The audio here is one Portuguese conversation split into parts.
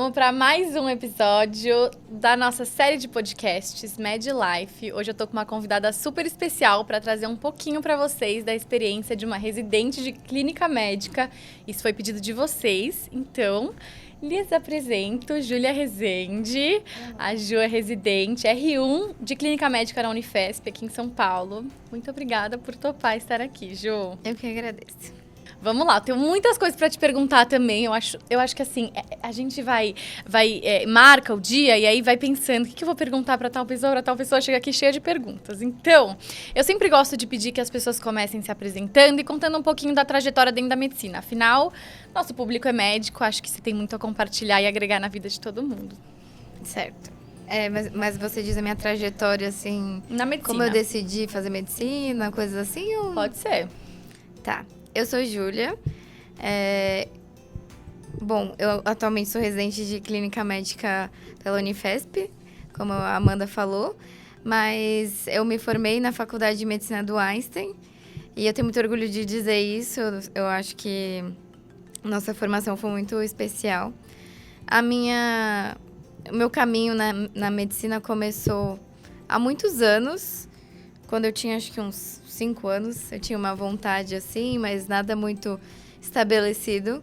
Vamos para mais um episódio da nossa série de podcasts Med Life. Hoje eu tô com uma convidada super especial para trazer um pouquinho para vocês da experiência de uma residente de clínica médica. Isso foi pedido de vocês, então lhes apresento Júlia Rezende. A Ju é residente R1 de clínica médica na Unifesp, aqui em São Paulo. Muito obrigada por topar estar aqui, Ju. Eu que agradeço. Vamos lá, eu tenho muitas coisas para te perguntar também. Eu acho que assim, a gente marca o dia e aí vai pensando o que eu vou perguntar para tal pessoa chega aqui cheia de perguntas. Então, eu sempre gosto de pedir que as pessoas comecem se apresentando e contando um pouquinho da trajetória dentro da medicina. Afinal, nosso público é médico, acho que você tem muito a compartilhar e agregar na vida de todo mundo. Certo. Mas você diz a minha trajetória, assim... Na medicina. Como eu decidi fazer medicina, coisas assim? Ou... Pode ser. Tá. Eu sou Júlia. Bom, eu atualmente sou residente de clínica médica pela Unifesp, como a Amanda falou. Mas eu me formei na Faculdade de Medicina do Einstein. E eu tenho muito orgulho de dizer isso. Eu acho que nossa formação foi muito especial. O meu caminho na medicina começou há muitos anos. Quando eu tinha, acho que uns 5 anos, eu tinha uma vontade assim, mas nada muito estabelecido.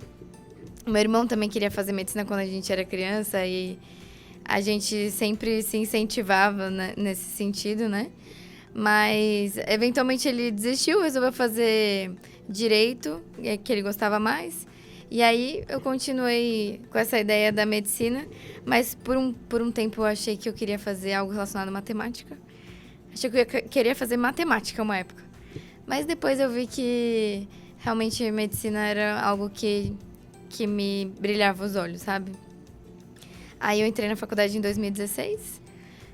Meu irmão também queria fazer medicina quando a gente era criança e a gente sempre se incentivava nesse sentido, né? Mas, eventualmente, ele desistiu, resolveu fazer direito, que ele gostava mais. E aí, eu continuei com essa ideia da medicina, mas por um tempo eu achei que eu queria fazer algo relacionado à matemática. Achei que eu queria fazer matemática uma época. Mas depois eu vi que realmente medicina era algo que me brilhava os olhos, sabe? Aí eu entrei na faculdade em 2016,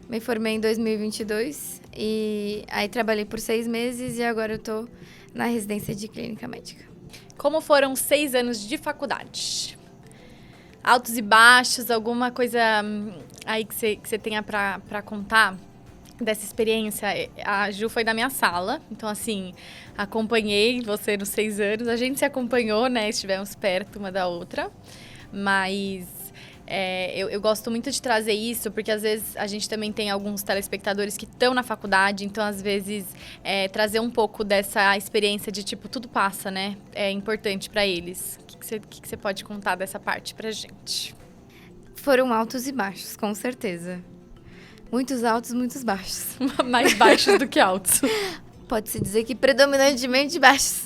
me formei em 2022 e aí trabalhei por 6 meses e agora eu tô na residência de clínica médica. Como foram 6 anos de faculdade? Altos e baixos, alguma coisa aí que você tenha pra contar? Dessa experiência, a Ju foi da minha sala, então assim, acompanhei você nos 6 anos, a gente se acompanhou, né, estivemos perto uma da outra, mas eu gosto muito de trazer isso, porque às vezes a gente também tem alguns telespectadores que estão na faculdade, então às vezes trazer um pouco dessa experiência de tipo, tudo passa, né, é importante para eles. O que você pode contar dessa parte pra gente? Foram altos e baixos, com certeza. Muitos altos, muitos baixos. Mais baixos do que altos. Pode-se dizer que predominantemente baixos.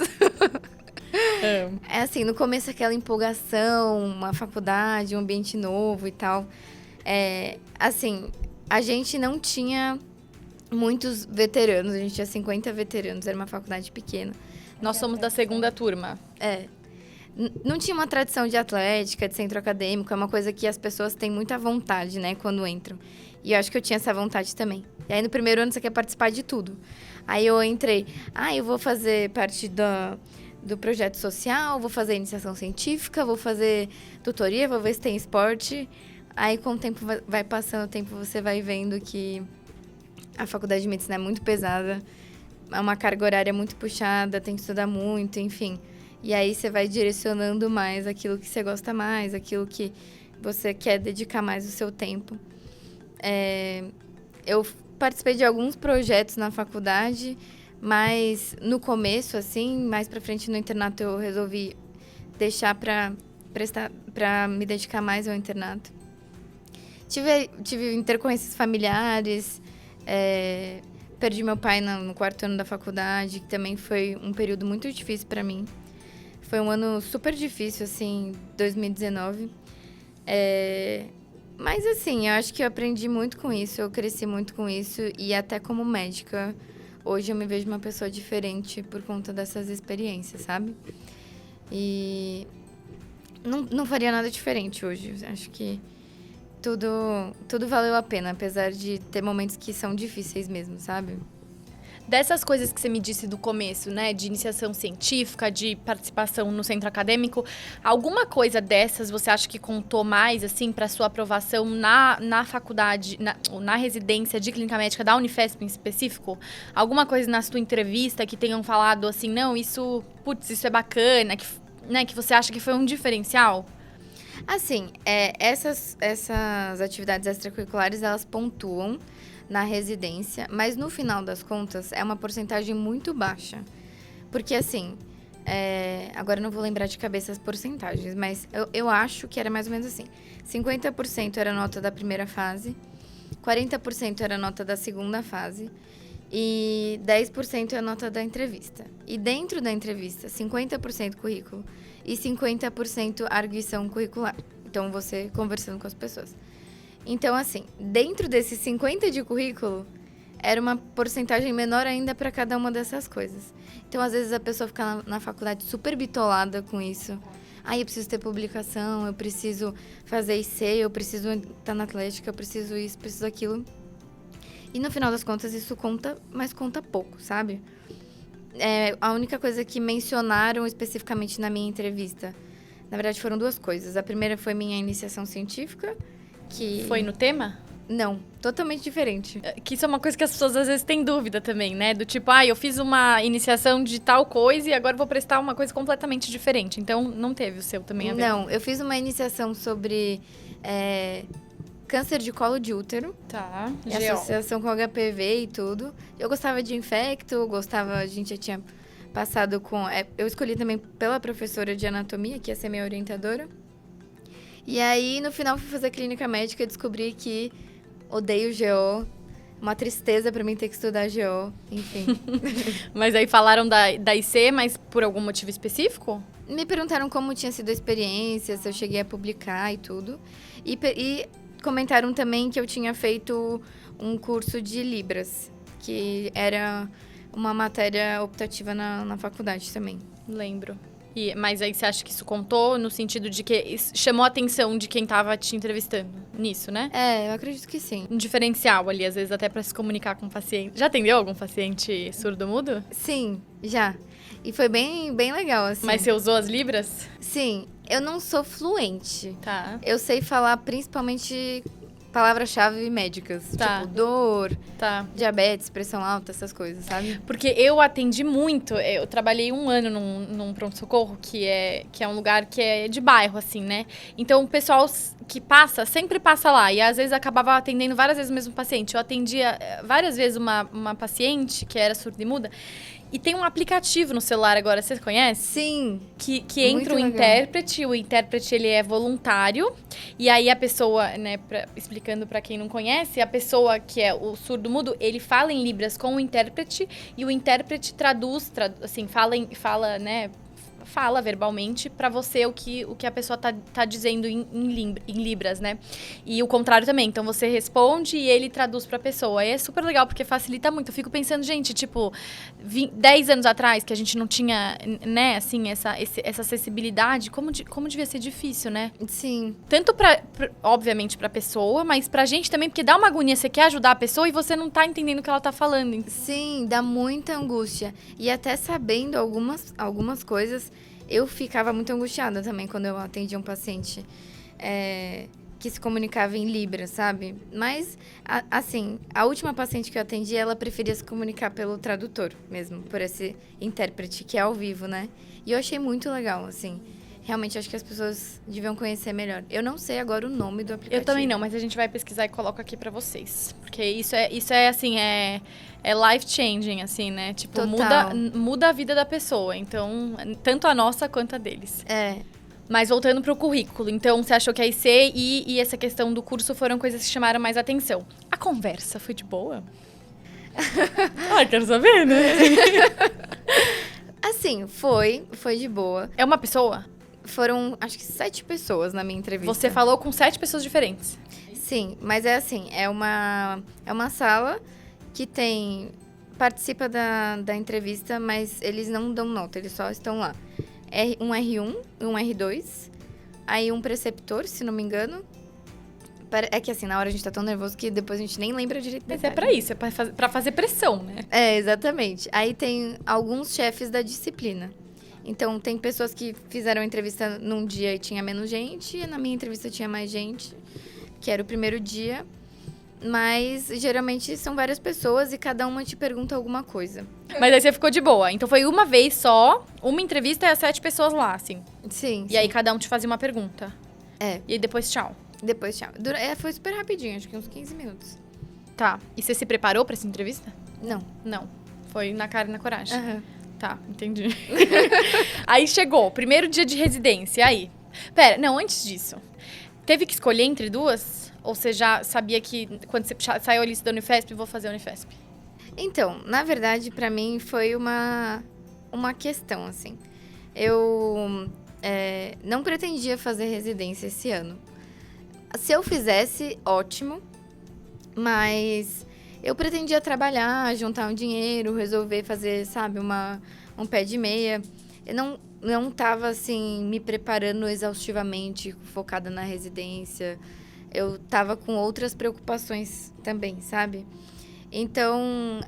É assim, no começo aquela empolgação, uma faculdade, um ambiente novo e tal. Assim, a gente não tinha muitos veteranos, a gente tinha 50 veteranos, era uma faculdade pequena. Nós somos da segunda turma. Não tinha uma tradição de atlética, de centro acadêmico, é uma coisa que as pessoas têm muita vontade, né, quando entram. E eu acho que eu tinha essa vontade também. E aí, no primeiro ano, você quer participar de tudo. Aí eu entrei, eu vou fazer parte do projeto social, vou fazer iniciação científica, vou fazer tutoria, vou ver se tem esporte. Aí, com o tempo, vai passando o tempo, você vai vendo que a faculdade de medicina é muito pesada, é uma carga horária muito puxada, tem que estudar muito, enfim. E aí, você vai direcionando mais aquilo que você gosta mais, aquilo que você quer dedicar mais o seu tempo. Eu participei de alguns projetos na faculdade, mas no começo, assim, mais pra frente no internato, eu resolvi deixar pra me dedicar mais ao internato. Tive intercorrências familiares, perdi meu pai no 4º ano da faculdade, que também foi um período muito difícil pra mim. Foi um ano super difícil, assim, 2019. Mas, assim, eu acho que eu aprendi muito com isso, eu cresci muito com isso. E até como médica, hoje eu me vejo uma pessoa diferente por conta dessas experiências, sabe? E não faria nada diferente hoje. Acho que tudo valeu a pena, apesar de ter momentos que são difíceis mesmo, sabe? Dessas coisas que você me disse do começo, né, de iniciação científica, de participação no centro acadêmico, alguma coisa dessas você acha que contou mais, assim, para sua aprovação na faculdade, na residência de clínica médica da Unifesp em específico? Alguma coisa na sua entrevista que tenham falado assim, não, isso é bacana, que você acha que foi um diferencial? Assim, essas atividades extracurriculares, elas pontuam na residência, mas no final das contas, é uma porcentagem muito baixa. Porque, assim, agora eu não vou lembrar de cabeça as porcentagens, mas eu acho que era mais ou menos assim. 50% era nota da primeira fase, 40% era nota da segunda fase e 10% é a nota da entrevista. E dentro da entrevista, 50% currículo e 50% arguição curricular. Então, você conversando com as pessoas. Então, assim, dentro desses 50% de currículo, era uma porcentagem menor ainda para cada uma dessas coisas. Então, às vezes, a pessoa fica na faculdade super bitolada com isso. Eu preciso ter publicação, eu preciso fazer IC, eu preciso estar na atlética, eu preciso isso, preciso aquilo. E, no final das contas, isso conta, mas conta pouco, sabe? A única coisa que mencionaram especificamente na minha entrevista, na verdade, foram duas coisas. A primeira foi minha iniciação científica, que... Foi no tema? Não, totalmente diferente. Que isso é uma coisa que as pessoas às vezes têm dúvida também, né? Do tipo, eu fiz uma iniciação de tal coisa e agora vou prestar uma coisa completamente diferente. Então, não teve o seu também a ver? Não, eu fiz uma iniciação sobre câncer de colo de útero. Tá, e associação com HPV e tudo. Eu gostava de infecto, a gente já tinha passado com... eu escolhi também pela professora de anatomia, que ia ser minha orientadora. E aí, no final, fui fazer clínica médica e descobri que odeio GO. Uma tristeza pra mim ter que estudar GO, enfim. Mas aí falaram da IC, mas por algum motivo específico? Me perguntaram como tinha sido a experiência, se eu cheguei a publicar e tudo. E comentaram também que eu tinha feito um curso de Libras, que era uma matéria optativa na faculdade também. Lembro. Mas aí você acha que isso contou no sentido de que chamou a atenção de quem estava te entrevistando nisso, né? Eu acredito que sim. Um diferencial ali, às vezes até para se comunicar com o paciente. Já atendeu algum paciente surdo-mudo? Sim, já. E foi bem, bem legal, assim. Mas você usou as libras? Sim, eu não sou fluente. Tá. Eu sei falar principalmente palavras-chave médicas, tipo dor, diabetes, pressão alta, essas coisas, sabe? Porque eu atendi muito, eu trabalhei 1 ano num pronto-socorro, que é um lugar que é de bairro, assim, né? Então, o pessoal que passa, sempre passa lá, e às vezes acabava atendendo várias vezes o mesmo paciente. Eu atendia várias vezes uma paciente que era surda e muda, e tem um aplicativo no celular agora, você conhece? Sim. Que entra o intérprete ele é voluntário, e aí a pessoa, né, explicando pra quem não conhece, a pessoa que é o surdo-mudo, ele fala em Libras com o intérprete, e o intérprete traduz assim, fala verbalmente pra você o que a pessoa tá dizendo em Libras, né? E o contrário também. Então, você responde e ele traduz pra pessoa. E é super legal, porque facilita muito. Eu fico pensando, gente, tipo, 10 anos atrás, que a gente não tinha, né, assim, essa acessibilidade, como devia ser difícil, né? Sim. Tanto obviamente, pra pessoa, mas pra gente também, porque dá uma agonia, você quer ajudar a pessoa e você não tá entendendo o que ela tá falando. Sim, dá muita angústia. E até sabendo algumas coisas, eu ficava muito angustiada também quando eu atendia um paciente que se comunicava em Libras, sabe? Mas, assim, a última paciente que eu atendi, ela preferia se comunicar pelo tradutor mesmo, por esse intérprete que é ao vivo, né? E eu achei muito legal, assim. Realmente, acho que as pessoas deviam conhecer melhor. Eu não sei agora o nome do aplicativo. Eu também não, mas a gente vai pesquisar e coloco aqui pra vocês. Porque isso é assim, é life-changing, assim, né? Tipo, muda a vida da pessoa. Então, tanto a nossa quanto a deles. Mas voltando pro currículo. Então, você achou que a IC e essa questão do curso foram coisas que chamaram mais atenção. A conversa foi de boa? Quero saber, né? Assim, foi de boa. É uma pessoa? Foram, acho que 7 pessoas na minha entrevista. Você falou com 7 pessoas diferentes? Sim, mas é assim, é uma sala que participa da entrevista, mas eles não dão nota, eles só estão lá. Um R1, um R2, aí um preceptor, se não me engano. É que assim, na hora a gente tá tão nervoso que depois a gente nem lembra direito. Mas é pra isso, é pra fazer pressão, né? Exatamente. Aí tem alguns chefes da disciplina. Então, tem pessoas que fizeram a entrevista num dia e tinha menos gente, e na minha entrevista tinha mais gente, que era o primeiro dia. Mas, geralmente, são várias pessoas e cada uma te pergunta alguma coisa. Mas aí você ficou de boa. Então, foi uma vez só, uma entrevista e as 7 pessoas lá, assim. Sim. E aí, cada um te fazia uma pergunta. É. E aí depois tchau. Depois, tchau. Foi super rapidinho, acho que uns 15 minutos. Tá. E você se preparou pra essa entrevista? Não. Não. Foi na cara e na coragem. Aham. Tá, entendi. Aí chegou, primeiro dia de residência, e aí? Pera, não, antes disso. Teve que escolher entre duas? Ou você já sabia que quando você saiu a lista da Unifesp, vou fazer a Unifesp? Então, na verdade, pra mim foi uma questão, assim. Eu não pretendia fazer residência esse ano. Se eu fizesse, ótimo, mas eu pretendia trabalhar, juntar um dinheiro, resolver fazer, sabe, um pé de meia. Eu não tava, assim, me preparando exaustivamente, focada na residência. Eu tava com outras preocupações também, sabe? Então,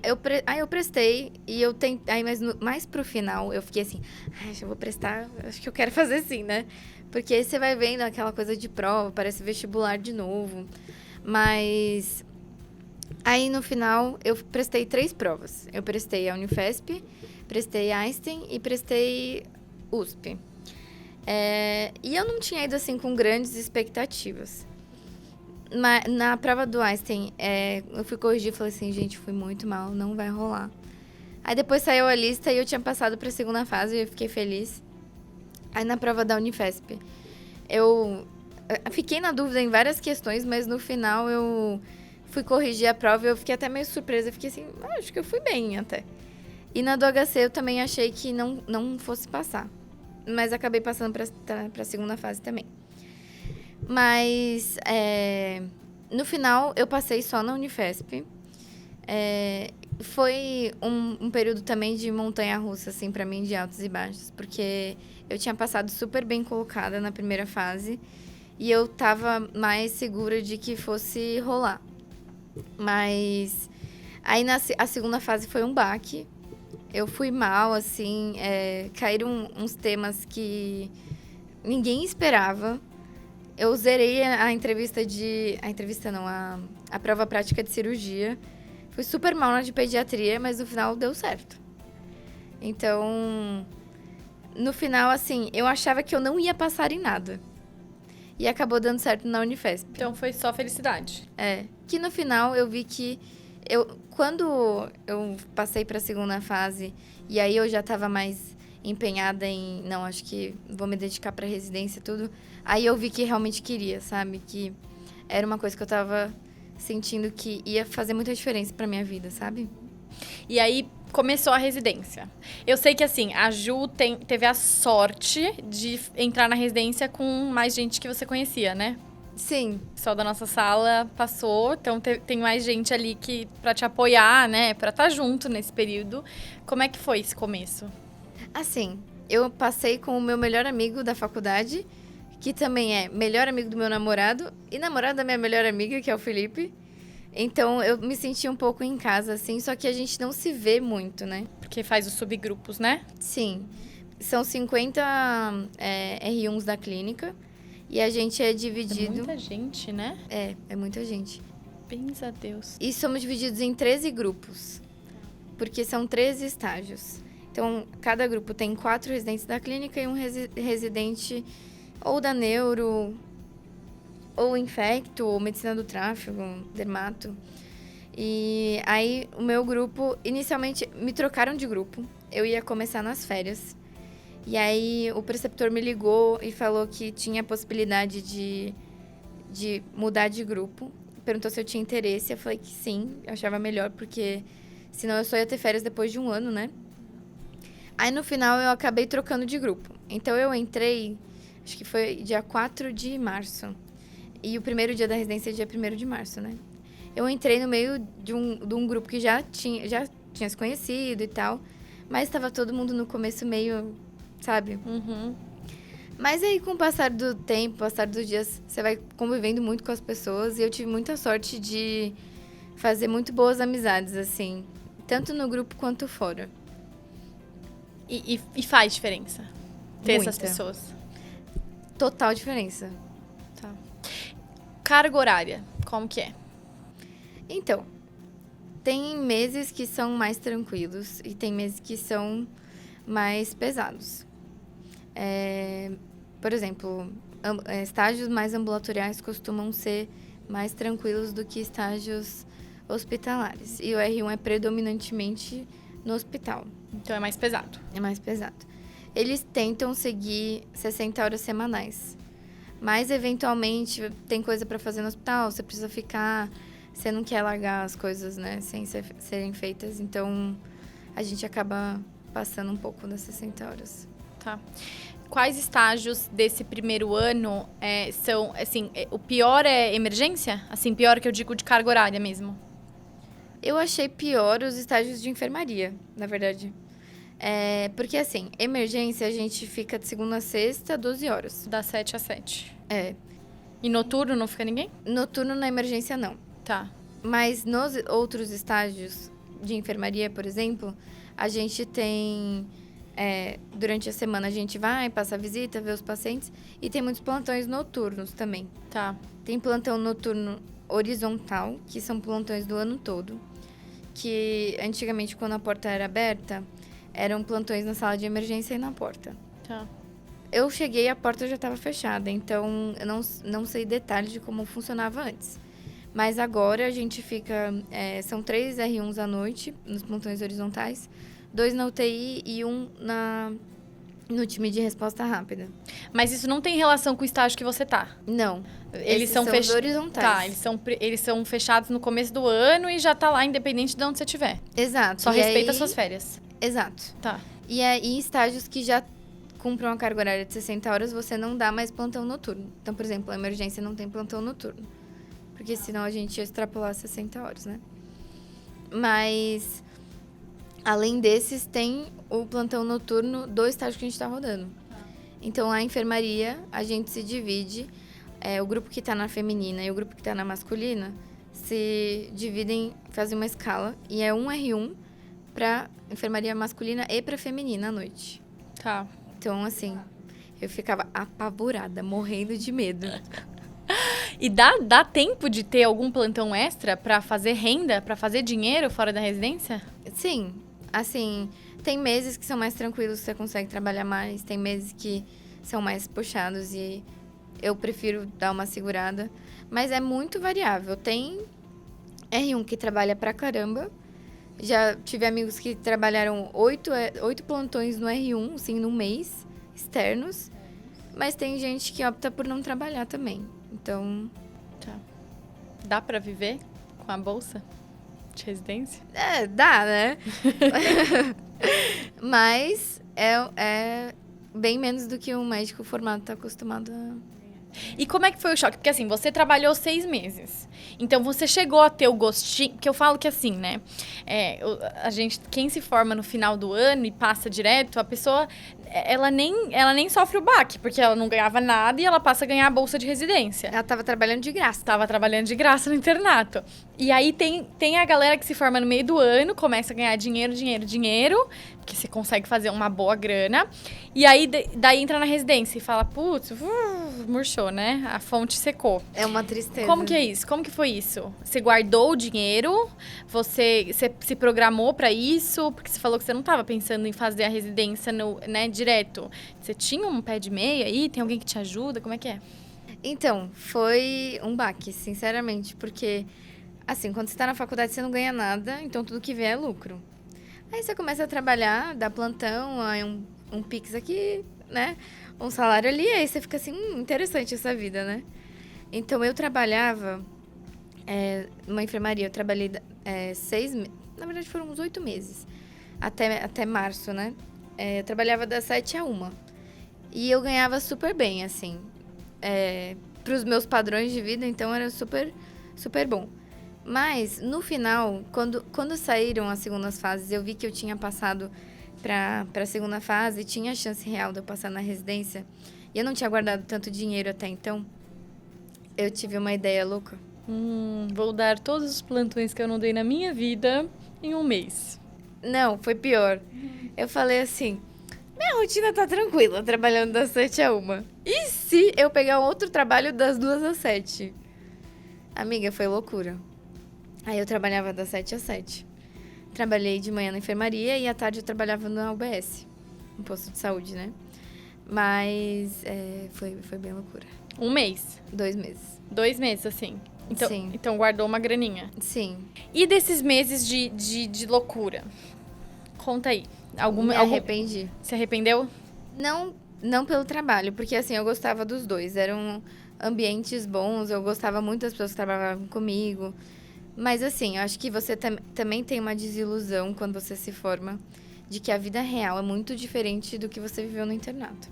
aí eu prestei e eu tentei. Aí, mais pro final, eu fiquei assim, acho que eu vou prestar, acho que eu quero fazer sim, né? Porque aí você vai vendo aquela coisa de prova, parece vestibular de novo. Mas aí no final eu prestei 3 provas. Eu prestei a Unifesp, prestei Einstein e prestei USP. E eu não tinha ido assim com grandes expectativas. Na prova do Einstein, eu fui corrigir e falei assim, gente, fui muito mal, não vai rolar. Aí depois saiu a lista e eu tinha passado para a segunda fase e eu fiquei feliz. Aí na prova da Unifesp, eu fiquei na dúvida em várias questões, mas no final eu fui corrigir a prova e eu fiquei até meio surpresa. Eu fiquei assim, acho que eu fui bem até. E na do HC eu também achei que não fosse passar. Mas acabei passando para a segunda fase também. Mas, no final, eu passei só na Unifesp. Foi um período também de montanha-russa, assim, pra mim, de altos e baixos. Porque eu tinha passado super bem colocada na primeira fase. E eu tava mais segura de que fosse rolar. Mas aí, a segunda fase foi um baque. Eu fui mal, assim. Caíram uns temas que ninguém esperava. Eu zerei a entrevista a prova prática de cirurgia. Fui super mal na de pediatria, mas no final deu certo. Então, no final, assim, eu achava que eu não ia passar em nada. E acabou dando certo na Unifesp. Então foi só felicidade. Que no final eu vi que quando eu passei para a segunda fase, e aí eu já estava mais empenhada em, não, acho que vou me dedicar para residência e tudo. Aí eu vi que realmente queria, sabe? Que era uma coisa que eu tava sentindo que ia fazer muita diferença pra minha vida, sabe? E aí começou a residência. Eu sei que, assim, a Ju teve a sorte de entrar na residência com mais gente que você conhecia, né? Sim. O pessoal da nossa sala passou, então tem mais gente ali pra te apoiar, né? Pra estar junto nesse período. Como é que foi esse começo? Assim, eu passei com o meu melhor amigo da faculdade, que também é melhor amigo do meu namorado e namorado da minha melhor amiga, que é o Felipe. Então, eu me senti um pouco em casa, assim, só que a gente não se vê muito, né? Porque faz os subgrupos, né? Sim. São 50 R1s da clínica e a gente é dividido... É muita gente, né? É muita gente. Benza a Deus. E somos divididos em 13 grupos, porque são 13 estágios. Então, cada grupo tem 4 residentes da clínica e um residente ou da neuro, ou infecto, ou medicina do tráfego, dermato. E aí, o meu grupo, inicialmente, me trocaram de grupo. Eu ia começar nas férias. E aí, o preceptor me ligou e falou que tinha a possibilidade de mudar de grupo. Perguntou se eu tinha interesse. Eu falei que sim, eu achava melhor, porque senão eu só ia ter férias depois de um ano, né? Aí, no final, eu acabei trocando de grupo. Então, eu entrei, acho que foi dia 4 de março. E o primeiro dia da residência é dia 1º de março, né? Eu entrei no meio de um grupo que já tinha se conhecido e tal. Mas estava todo mundo no começo meio, sabe? Uhum. Mas aí, com o passar do tempo, passar dos dias, você vai convivendo muito com as pessoas. E eu tive muita sorte de fazer muito boas amizades, assim. Tanto no grupo quanto fora. E faz diferença ter Muita. essas pessoas? Total diferença. Tá. Carga horária, como que é? Então, tem meses que são mais tranquilos e tem meses que são mais pesados. Por exemplo, estágios mais ambulatoriais costumam ser mais tranquilos do que estágios hospitalares. E o R1 é predominantemente no hospital. Então é mais pesado. É mais pesado. Eles tentam seguir 60 horas semanais. Mas, eventualmente, tem coisa para fazer no hospital, você precisa ficar... Você não quer largar as coisas, né, sem serem feitas. Então, a gente acaba passando um pouco das 60 horas. Tá. Quais estágios desse primeiro ano são, assim, o pior é emergência? Assim, pior que eu digo de carga horária mesmo. Eu achei pior os estágios de enfermaria, na verdade. Porque, assim, emergência a gente fica de segunda a sexta, 12 horas. Das 7 às 7. É. E noturno não fica ninguém? Noturno na emergência, não. Tá. Mas nos outros estágios de enfermaria, por exemplo, a gente tem... durante a semana a gente vai, passa visita, vê os pacientes. E tem muitos plantões noturnos também. Tá. Tem plantão noturno horizontal, que são plantões do ano todo. Que antigamente, quando a porta era aberta, eram plantões na sala de emergência e na porta. Tá. Eu cheguei e a porta já estava fechada, então eu não sei detalhes de como funcionava antes. Mas agora a gente fica... são 3 R1s à noite, nos plantões horizontais, 2 na UTI e 1 no time de resposta rápida. Mas isso não tem relação com o estágio que você tá? Não. Eles são os horizontais. Tá, eles são fechados no começo do ano e já tá lá, independente de onde você estiver. Exato. Só respeita as suas férias. Exato. Tá. E em estágios que já cumpram a carga horária de 60 horas, você não dá mais plantão noturno. Então, por exemplo, a emergência não tem plantão noturno. Porque senão a gente ia extrapolar 60 horas, né? Mas, além desses, tem o plantão noturno do estágio que a gente tá rodando. Então, a enfermaria, a gente se divide. O grupo que tá na feminina e o grupo que tá na masculina se dividem, fazem uma escala. E é um R1 pra enfermaria masculina e pra feminina à noite. Tá. Então, assim, eu ficava apavorada, morrendo de medo. E dá tempo de ter algum plantão extra pra fazer renda, pra fazer dinheiro fora da residência? Sim, assim, tem meses que são mais tranquilos, você consegue trabalhar mais. Tem meses que são mais puxados e eu prefiro dar uma segurada. Mas é muito variável. Tem R1 que trabalha pra caramba. Já tive amigos que trabalharam 8 plantões no R1, assim, no mês, externos. Mas tem gente que opta por não trabalhar também. Então... Tá. Dá pra viver com a bolsa de residência? Dá, né? Mas é bem menos do que um médico formado tá acostumado a... E como é que foi o choque? Porque assim, você trabalhou 6 meses. Então, você chegou a ter o gostinho... Porque eu falo que assim, né? Quem se forma no final do ano e passa direto, a pessoa... Ela nem sofre o baque, porque ela não ganhava nada e ela passa a ganhar a bolsa de residência. Ela tava trabalhando de graça. Tava trabalhando de graça no internato. E aí tem a galera que se forma no meio do ano, começa a ganhar dinheiro, porque você consegue fazer uma boa grana. E aí, daí entra na residência e fala, putz, murchou, né? A fonte secou. É uma tristeza. Como que é isso? Como que foi isso? Você guardou o dinheiro? Você se programou pra isso? Porque você falou que você não tava pensando em fazer a residência direto. Você tinha um pé de meia aí? Tem alguém que te ajuda? Como é que é? Então, foi um baque, sinceramente, porque, assim, quando você tá na faculdade, você não ganha nada, então tudo que vier é lucro. Aí você começa a trabalhar, dá plantão, aí um Pix aqui, né? Um salário ali, aí você fica assim, interessante essa vida, né? Então, eu trabalhava numa enfermaria, eu trabalhei 6 meses, na verdade foram uns 8 meses, até março, né? Eu trabalhava das 7 a 1. E eu ganhava super bem, assim. Para os meus padrões de vida, então era super, super bom. Mas, no final, quando saíram as segundas fases, eu vi que eu tinha passado para a segunda fase, tinha chance real de eu passar na residência, e eu não tinha guardado tanto dinheiro até então, eu tive uma ideia louca. Vou dar todos os plantões que eu não dei na minha vida em um mês. Não, foi pior. Eu falei assim, minha rotina tá tranquila, trabalhando das 7 a 1. E se eu pegar outro trabalho das 2 às 7? Amiga, foi loucura. Aí eu trabalhava das 7 às 7. Trabalhei de manhã na enfermaria e à tarde eu trabalhava na UBS, no posto de saúde, né? Mas foi bem loucura. 1 mês? 2 meses. 2 meses, assim. Então, Sim. Então guardou uma graninha. Sim. E desses meses de loucura? Conta aí. Me arrependi. Se arrependeu? Não pelo trabalho, porque assim, eu gostava dos dois. Eram ambientes bons, eu gostava muito das pessoas que trabalhavam comigo. Mas assim, eu acho que você também tem uma desilusão quando você se forma de que a vida real é muito diferente do que você viveu no internato.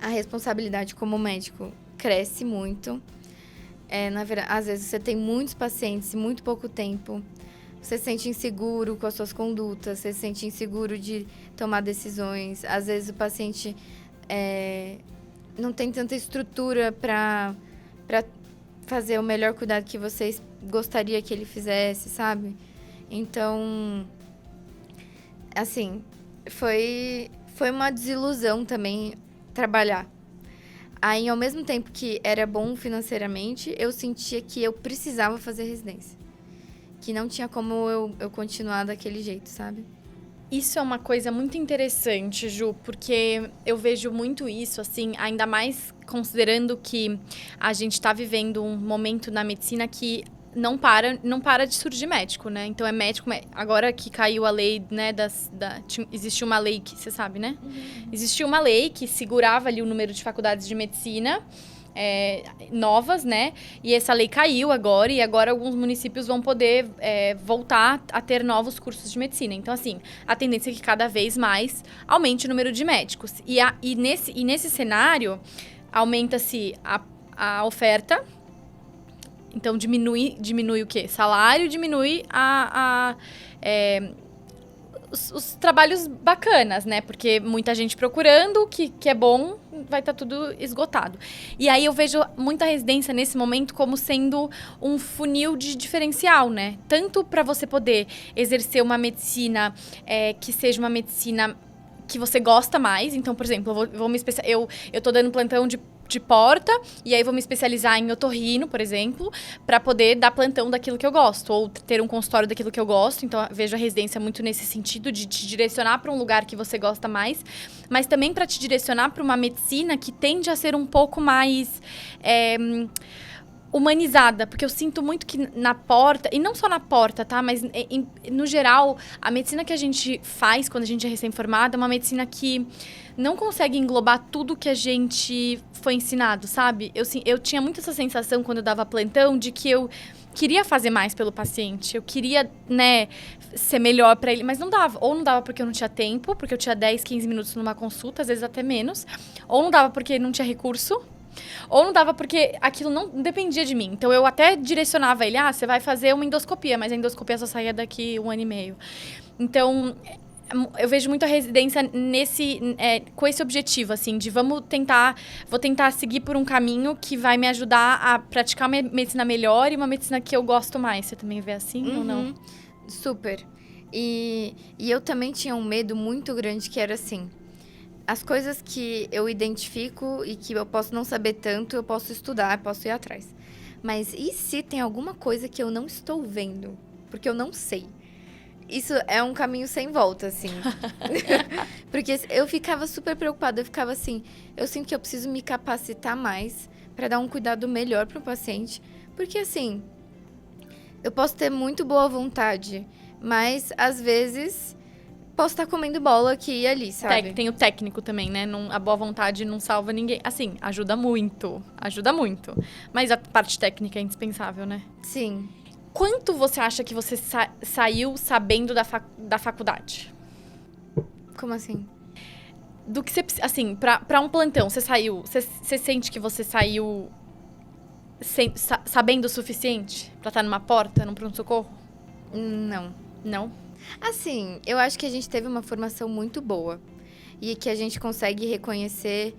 A responsabilidade como médico cresce muito. Na verdade, às vezes você tem muitos pacientes e muito pouco tempo. Você se sente inseguro com as suas condutas, você se sente inseguro de tomar decisões. Às vezes o paciente não tem tanta estrutura para fazer o melhor cuidado que você gostaria que ele fizesse, sabe? Então, assim, foi uma desilusão também trabalhar. Aí, ao mesmo tempo que era bom financeiramente, eu sentia que eu precisava fazer residência. Que não tinha como eu continuar daquele jeito, sabe? Isso é uma coisa muito interessante, Ju, porque eu vejo muito isso, assim, ainda mais considerando que a gente tá vivendo um momento na medicina que não para de surgir médico, né? Então, é médico... Agora que caiu a lei, né, existiu uma lei que... Você sabe, né? Uhum. Existiu uma lei que segurava ali o número de faculdades de medicina novas, né? E essa lei caiu agora, e agora alguns municípios vão poder voltar a ter novos cursos de medicina. Então, assim, a tendência é que cada vez mais aumente o número de médicos. E nesse cenário, aumenta-se a oferta. Então, diminui o quê? Salário, diminui os trabalhos bacanas, né? Porque muita gente procurando, que é bom, vai estar tudo esgotado. E aí eu vejo muita residência nesse momento como sendo um funil de diferencial, né? Tanto para você poder exercer uma medicina que seja uma medicina que você gosta mais. Então, por exemplo, eu tô dando plantão de porta, e aí vou me especializar em otorrino, por exemplo, para poder dar plantão daquilo que eu gosto, ou ter um consultório daquilo que eu gosto. Então, eu vejo a residência muito nesse sentido, de te direcionar para um lugar que você gosta mais, mas também para te direcionar para uma medicina que tende a ser um pouco mais humanizada, porque eu sinto muito que na porta, e não só na porta, tá? Mas, no geral, a medicina que a gente faz quando a gente é recém-formada é uma medicina que não consegue englobar tudo que a gente foi ensinado, sabe? Eu tinha muito essa sensação quando eu dava plantão de que eu queria fazer mais pelo paciente. Eu queria, né, ser melhor para ele, mas não dava. Ou não dava porque eu não tinha tempo, porque eu tinha 10, 15 minutos numa consulta, às vezes até menos. Ou não dava porque não tinha recurso. Ou não dava porque aquilo não dependia de mim. Então, eu até direcionava ele, você vai fazer uma endoscopia, mas a endoscopia só saía daqui 1 ano e meio. Então, eu vejo muito a residência com esse objetivo, assim, de vou tentar seguir por um caminho que vai me ajudar a praticar uma medicina melhor e uma medicina que eu gosto mais. Você também vê assim ou não? Super. E eu também tinha um medo muito grande que era assim, as coisas que eu identifico e que eu posso não saber tanto, eu posso estudar, posso ir atrás. Mas e se tem alguma coisa que eu não estou vendo? Porque eu não sei. Isso é um caminho sem volta, assim. Porque eu ficava super preocupada. Eu ficava assim, eu sinto que eu preciso me capacitar mais para dar um cuidado melhor para o paciente. Porque, assim, eu posso ter muito boa vontade, mas, às vezes, posso estar comendo bola aqui e ali, sabe? Tem o técnico também, né? A boa vontade não salva ninguém. Assim, ajuda muito. Ajuda muito. Mas a parte técnica é indispensável, né? Sim. Quanto você acha que você saiu sabendo da faculdade? Como assim? Do que você... Assim, pra um plantão, você saiu... Você sente que você saiu sabendo o suficiente pra estar numa porta, num pronto-socorro? Não. Não? Assim, eu acho que a gente teve uma formação muito boa. E que a gente consegue reconhecer...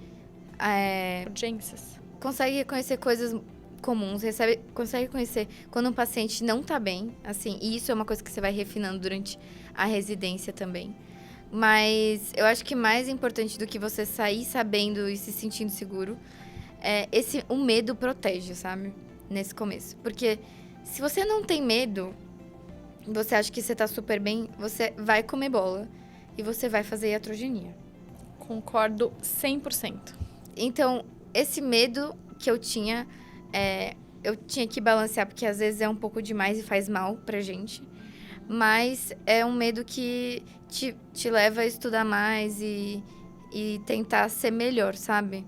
Urgências. Consegue reconhecer coisas comuns, consegue reconhecer quando um paciente não tá bem, assim, e isso é uma coisa que você vai refinando durante a residência também. Mas eu acho que mais importante do que você sair sabendo e se sentindo seguro, o medo protege, sabe? Nesse começo. Porque se você não tem medo, você acha que você tá super bem, você vai comer bola e você vai fazer iatrogenia. Concordo 100%. Então, esse medo que eu tinha que balancear, porque às vezes é um pouco demais e faz mal pra gente. Mas é um medo que te leva a estudar mais e tentar ser melhor, sabe?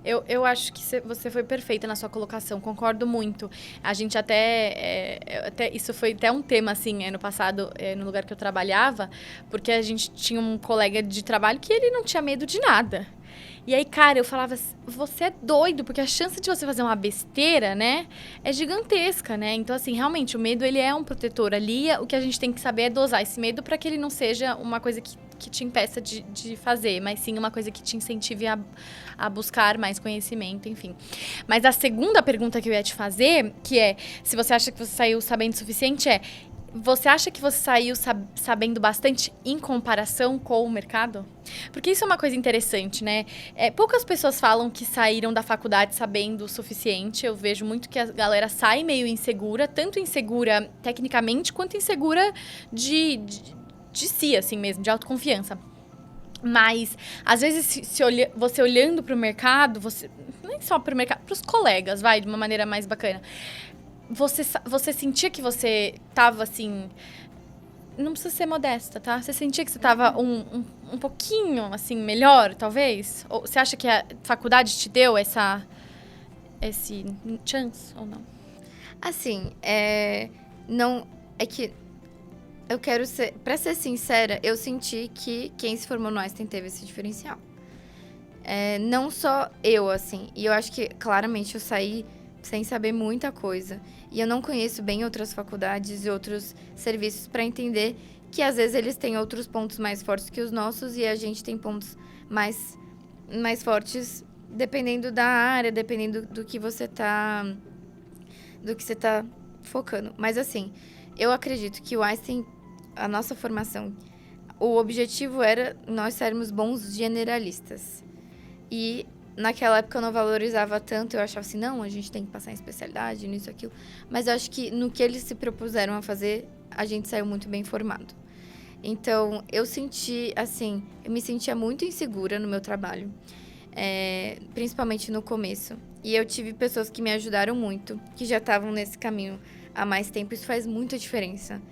Eu acho que você foi perfeita na sua colocação, concordo muito. A gente até isso foi até um tema, assim, no passado, no lugar que eu trabalhava, porque a gente tinha um colega de trabalho que ele não tinha medo de nada. E aí, cara, eu falava, você é doido, porque a chance de você fazer uma besteira, né, é gigantesca, né? Então, assim, realmente, o medo, ele é um protetor ali. O que a gente tem que saber é dosar esse medo para que ele não seja uma coisa que te impeça de fazer, mas sim uma coisa que te incentive a buscar mais conhecimento, enfim. Mas a segunda pergunta que eu ia te fazer, que é, se você acha que você saiu sabendo o suficiente, você acha que você saiu sabendo bastante em comparação com o mercado? Porque isso é uma coisa interessante, né? Poucas pessoas falam que saíram da faculdade sabendo o suficiente. Eu vejo muito que a galera sai meio insegura, tanto insegura tecnicamente, quanto insegura de si, assim mesmo, de autoconfiança. Mas, às vezes, você olhando para o mercado, nem só para o mercado, para os colegas, de uma maneira mais bacana. Você sentia que você tava, assim... Não precisa ser modesta, tá? Você sentia que você tava um pouquinho, assim, melhor, talvez? Ou você acha que a faculdade te deu esse chance, ou não? Assim, não... É que eu quero ser... Pra ser sincera, eu senti que quem se formou no Einstein teve esse diferencial. Não só eu, assim. E eu acho que, claramente, eu saí sem saber muita coisa. E eu não conheço bem outras faculdades e outros serviços para entender que, às vezes, eles têm outros pontos mais fortes que os nossos e a gente tem pontos mais fortes dependendo da área, dependendo do que você tá focando. Mas, assim, eu acredito que o Einstein, a nossa formação, o objetivo era nós sermos bons generalistas. E naquela época eu não valorizava tanto, eu achava assim, não, a gente tem que passar em especialidade, nisso, aquilo. Mas eu acho que no que eles se propuseram a fazer, a gente saiu muito bem formado. Então, eu me sentia muito insegura no meu trabalho, principalmente no começo. E eu tive pessoas que me ajudaram muito, que já estavam nesse caminho há mais tempo, isso faz muita diferença.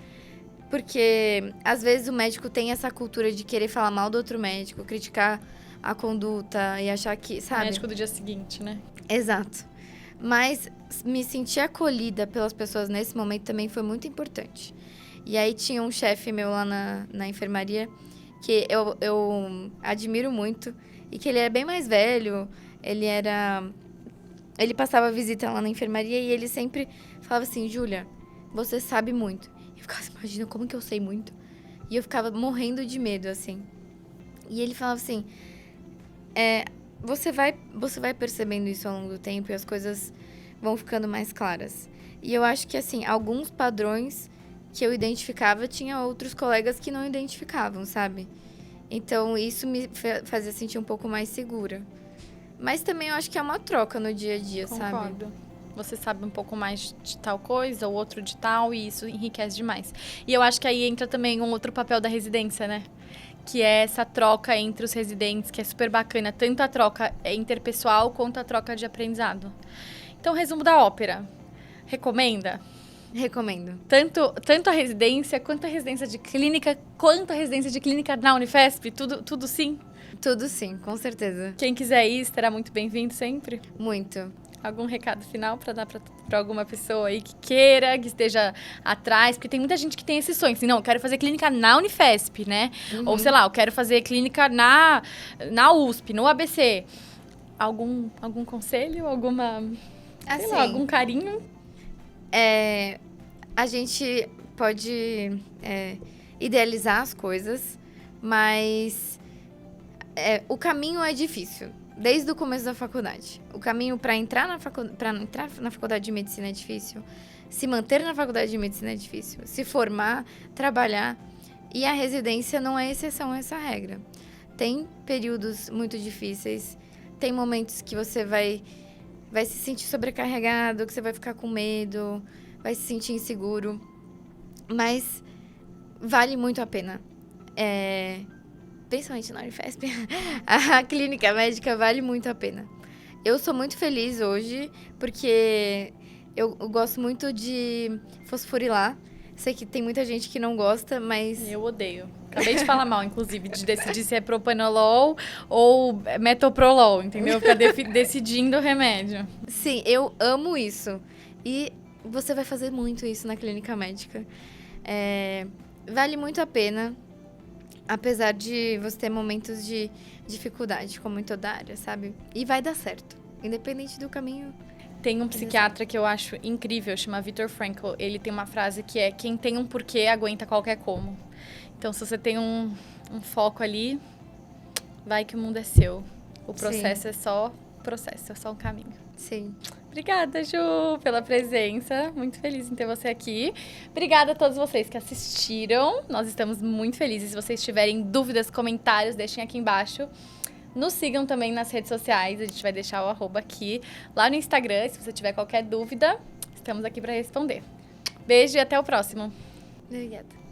Porque, às vezes, o médico tem essa cultura de querer falar mal do outro médico, criticar a conduta e achar que, sabe? Médico do dia seguinte, né? Exato. Mas me sentir acolhida pelas pessoas nesse momento também foi muito importante. E aí tinha um chefe meu lá na enfermaria que eu admiro muito e que ele era bem mais velho, ele passava visita lá na enfermaria e ele sempre falava assim, Júlia, você sabe muito. Eu ficava assim, imagina, como que eu sei muito? E eu ficava morrendo de medo, assim. E ele falava assim, você vai percebendo isso ao longo do tempo e as coisas vão ficando mais claras. E eu acho que, assim, alguns padrões que eu identificava, tinha outros colegas que não identificavam, sabe? Então, isso me fazia sentir um pouco mais segura. Mas também eu acho que é uma troca no dia a dia, sabe? Concordo. Você sabe um pouco mais de tal coisa, o outro de tal, e isso enriquece demais. E eu acho que aí entra também um outro papel da residência, né? Que é essa troca entre os residentes, que é super bacana. Tanto a troca interpessoal, quanto a troca de aprendizado. Então, resumo da ópera. Recomenda? Recomendo. Tanto a residência, quanto a residência de clínica, quanto a residência de clínica na Unifesp? Tudo sim? Tudo sim, com certeza. Quem quiser ir, será muito bem-vindo sempre? Muito. Algum recado final para dar para alguma pessoa aí que queira, que esteja atrás? Porque tem muita gente que tem esse sonho. Assim, não, eu quero fazer clínica na Unifesp, né? Uhum. Ou, sei lá, eu quero fazer clínica na USP, no ABC. Algum conselho? Alguma... Assim, sei lá, algum carinho? A gente pode idealizar as coisas, mas o caminho é difícil. Desde o começo da faculdade. O caminho para entrar na faculdade de medicina é difícil. Se manter na faculdade de medicina é difícil. Se formar, trabalhar. E a residência não é exceção a essa regra. Tem períodos muito difíceis. Tem momentos que você vai se sentir sobrecarregado, que você vai ficar com medo, vai se sentir inseguro. Mas vale muito a pena. principalmente na Unifesp, a clínica médica vale muito a pena. Eu sou muito feliz hoje, porque eu gosto muito de fosforilar. Sei que tem muita gente que não gosta, mas... Eu odeio. Acabei de falar mal, inclusive, de decidir se é propanolol ou metoprolol, entendeu? Ficar decidindo o remédio. Sim, eu amo isso. E você vai fazer muito isso na clínica médica. Vale muito a pena, apesar de você ter momentos de dificuldade, como em toda área, sabe? E vai dar certo, independente do caminho. Tem um psiquiatra que eu acho incrível, chama Viktor Frankl. Ele tem uma frase que é: quem tem um porquê aguenta qualquer como. Então, se você tem um foco ali, vai que o mundo é seu. O processo é só processo, é só um caminho. Sim. Obrigada, Ju, pela presença. Muito feliz em ter você aqui. Obrigada a todos vocês que assistiram. Nós estamos muito felizes. Se vocês tiverem dúvidas, comentários, deixem aqui embaixo. Nos sigam também nas redes sociais. A gente vai deixar o @ aqui. Lá no Instagram, se você tiver qualquer dúvida, estamos aqui para responder. Beijo e até o próximo. Obrigada.